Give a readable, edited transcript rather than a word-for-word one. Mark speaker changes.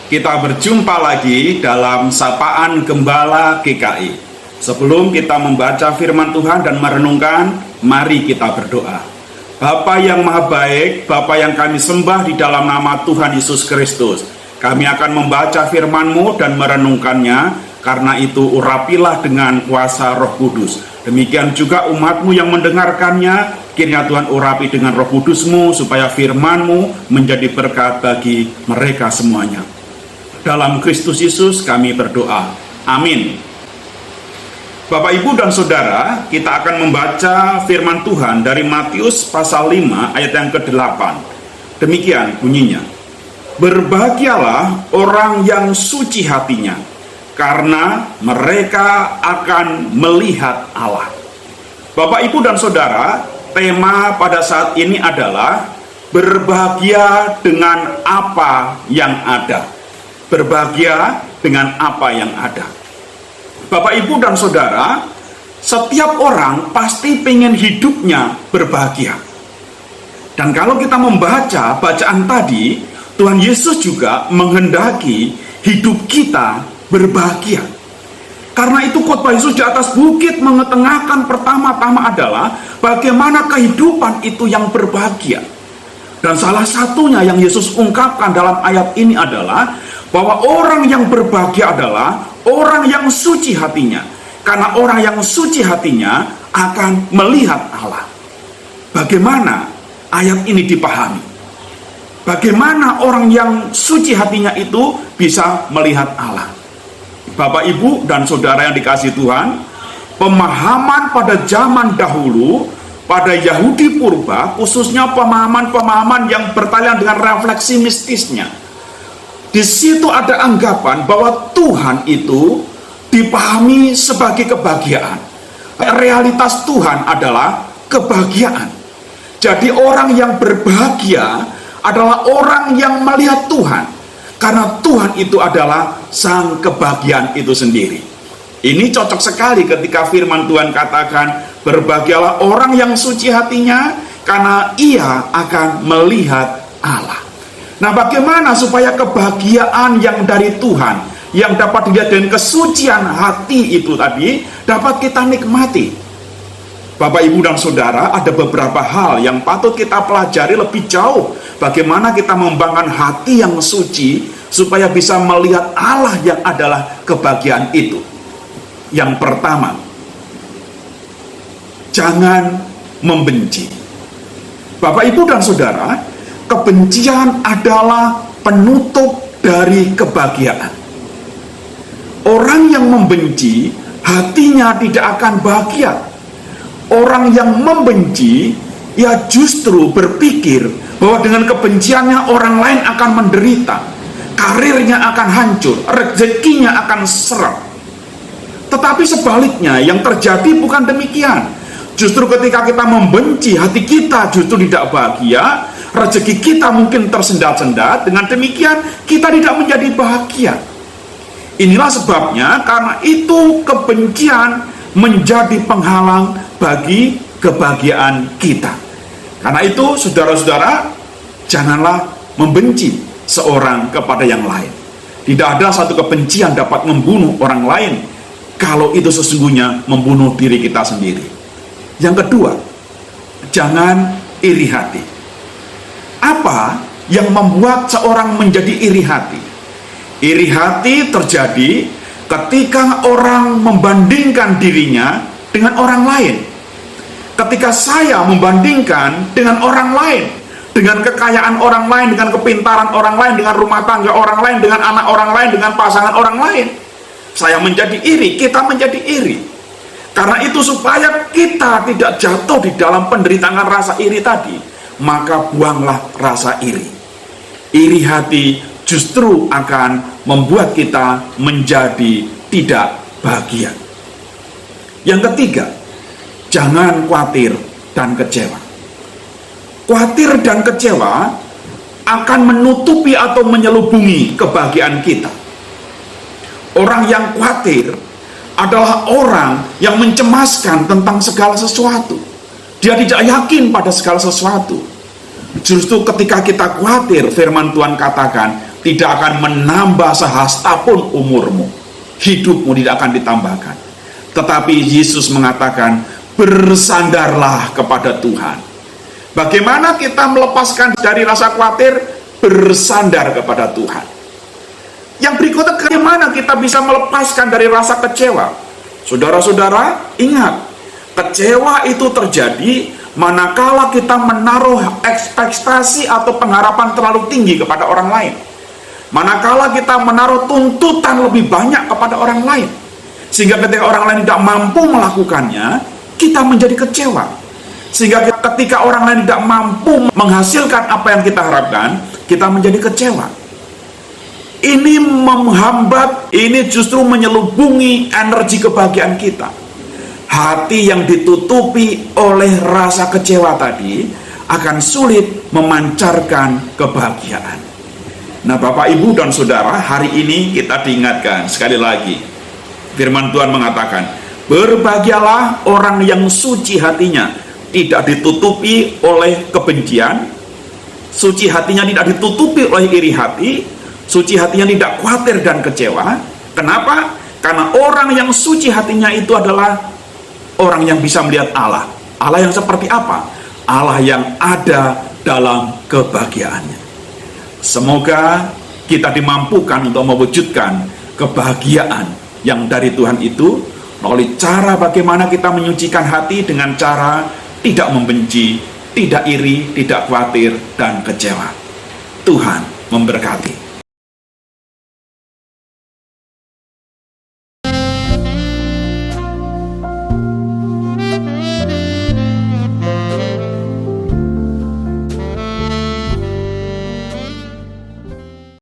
Speaker 1: Kita berjumpa lagi dalam Sapaan Gembala GKI. Sebelum kita membaca firman Tuhan dan merenungkan, mari kita berdoa. Bapa yang maha baik, Bapa yang kami sembah di dalam nama Tuhan Yesus Kristus, kami akan membaca firman-Mu dan merenungkannya. Karena itu urapilah dengan kuasa Roh Kudus. Demikian juga umat-Mu yang mendengarkannya, kiranya Tuhan urapi dengan Roh Kudus-Mu, supaya firman-Mu menjadi berkat bagi mereka semuanya. Dalam Kristus Yesus kami berdoa. Amin. Bapak, Ibu, dan Saudara, kita akan membaca firman Tuhan dari Matius pasal 5 ayat yang ke-8. Demikian bunyinya. Berbahagialah orang yang suci hatinya, karena mereka akan melihat Allah. Bapak, Ibu, dan Saudara, tema pada saat ini adalah berbahagia dengan apa yang ada. Berbahagia dengan apa yang ada. Bapak, Ibu, dan Saudara, setiap orang pasti pengen hidupnya berbahagia. Dan kalau kita membaca bacaan tadi, Tuhan Yesus juga menghendaki hidup kita berbahagia. Karena itu khotbah Yesus di atas bukit mengetengahkan pertama-tama adalah bagaimana kehidupan itu yang berbahagia. Dan salah satunya yang Yesus ungkapkan dalam ayat ini adalah bahwa orang yang berbahagia adalah orang yang suci hatinya. Karena orang yang suci hatinya akan melihat Allah. Bagaimana ayat ini dipahami? Bagaimana orang yang suci hatinya itu bisa melihat Allah? Bapak, Ibu, dan Saudara yang dikasihi Tuhan, pemahaman pada zaman dahulu, pada Yahudi purba, khususnya pemahaman-pemahaman yang bertalian dengan refleksi mistisnya. Di situ ada anggapan bahwa Tuhan itu dipahami sebagai kebahagiaan. Realitas Tuhan adalah kebahagiaan. Jadi orang yang berbahagia adalah orang yang melihat Tuhan. Karena Tuhan itu adalah sang kebahagiaan itu sendiri. Ini cocok sekali ketika firman Tuhan katakan, berbahagialah orang yang suci hatinya, karena ia akan melihat Allah. Nah, bagaimana supaya kebahagiaan yang dari Tuhan, yang dapat dilihat dengan kesucian hati itu tadi, dapat kita nikmati? Bapak, Ibu, dan Saudara, ada beberapa hal yang patut kita pelajari lebih jauh. Bagaimana kita membangun hati yang suci supaya bisa melihat Allah yang adalah kebahagiaan itu. Yang pertama, jangan membenci. Bapak, Ibu, dan Saudara, kebencian adalah penutup dari kebahagiaan. Orang yang membenci, hatinya tidak akan bahagia. Orang yang membenci, ia justru berpikir bahwa dengan kebenciannya orang lain akan menderita, karirnya akan hancur, rezekinya akan seret. Tetapi sebaliknya yang terjadi bukan demikian. Justru ketika kita membenci, hati kita justru tidak bahagia, rezeki kita mungkin tersendat-sendat, dengan demikian kita tidak menjadi bahagia. Inilah sebabnya, karena itu kebencian menjadi penghalang bagi kebahagiaan kita. Karena itu, saudara-saudara, janganlah membenci seorang kepada yang lain. Tidak ada satu kebencian dapat membunuh orang lain kalau itu sesungguhnya membunuh diri kita sendiri. Yang kedua, jangan iri hati. Apa yang membuat seorang menjadi iri hati? Iri hati terjadi ketika orang membandingkan dirinya dengan orang lain. Ketika saya membandingkan dengan orang lain, dengan kekayaan orang lain, dengan kepintaran orang lain, dengan rumah tangga orang lain, dengan anak orang lain, dengan pasangan orang lain, saya menjadi iri, kita menjadi iri. Karena itu, supaya kita tidak jatuh di dalam penderitaan rasa iri tadi, maka buanglah rasa iri. Iri hati justru akan membuat kita menjadi tidak bahagia. Yang ketiga, jangan khawatir dan kecewa. Khawatir dan kecewa akan menutupi atau menyelubungi kebahagiaan kita. Orang yang khawatir adalah orang yang mencemaskan tentang segala sesuatu. Dia tidak yakin pada segala sesuatu. Justru ketika kita khawatir, firman Tuhan katakan, tidak akan menambah sehasta pun umurmu. Hidupmu tidak akan ditambahkan. Tetapi Yesus mengatakan, bersandarlah kepada Tuhan. Bagaimana kita melepaskan dari rasa khawatir? Bersandar kepada Tuhan. Yang berikutnya, bagaimana kita bisa melepaskan dari rasa kecewa? Saudara-saudara, ingat, kecewa itu terjadi manakala kita menaruh ekspektasi atau pengharapan terlalu tinggi kepada orang lain. Manakala kita menaruh tuntutan lebih banyak kepada orang lain, sehingga ketika orang lain tidak mampu melakukannya, kita menjadi kecewa. Sehingga ketika orang lain tidak mampu menghasilkan apa yang kita harapkan, kita menjadi kecewa. Ini menghambat, ini justru menyelubungi energi kebahagiaan kita. Hati yang ditutupi oleh rasa kecewa tadi akan sulit memancarkan kebahagiaan. Nah, Bapak, Ibu, dan Saudara, hari ini kita diingatkan sekali lagi. Firman Tuhan mengatakan, berbahagialah orang yang suci hatinya, tidak ditutupi oleh kebencian, suci hatinya tidak ditutupi oleh iri hati, suci hatinya tidak khawatir dan kecewa. Kenapa? Karena orang yang suci hatinya itu adalah orang yang bisa melihat Allah. Allah yang seperti apa? Allah yang ada dalam kebahagiaannya. Semoga kita dimampukan untuk mewujudkan kebahagiaan yang dari Tuhan itu melalui cara bagaimana kita menyucikan hati dengan cara tidak membenci, tidak iri, tidak khawatir, dan kecewa. Tuhan memberkati.